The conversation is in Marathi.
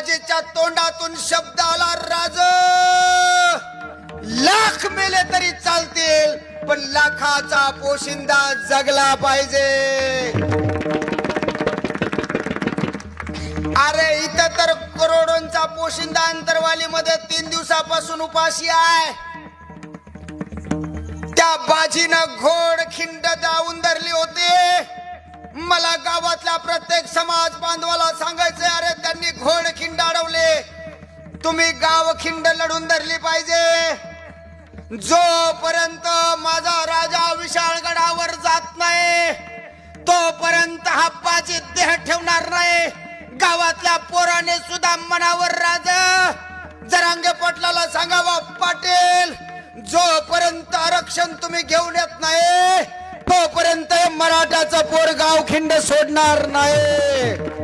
आप्पाजीच्या तोंडातून शब्द आला राज, लाख मेले तरी चालतील पण लाखाचा पोशिंदा जगला पाहिजे. अरे इथं तर करोडोंचा पोशिंदा अंतरवालीमध्ये 3 दिवसापासून उपाशी आहे. त्या बाजीनं घोड खिंड दावून धरली होती. मला गावातल्या प्रत्येक समाज बांधवाला सांगायचंय, अरे त्यांनी घोड खिंड अडवले, तुम्ही गाव खिंड लढून धरली पाहिजे. जोपर्यंत माझा राजा विशाळगडावर जात नाही तोपर्यंत आप्पाजी देह ठेवणार नाही. गावातल्या पोराने सुद्धा मनावर राजा जरांगे पाटलाला सांगावा, पाटील जोपर्यंत आरक्षण तुम्ही घेऊन येत नाही तोपर्यंत मराठाचा पोर गाव खिंड सोडणार नाही.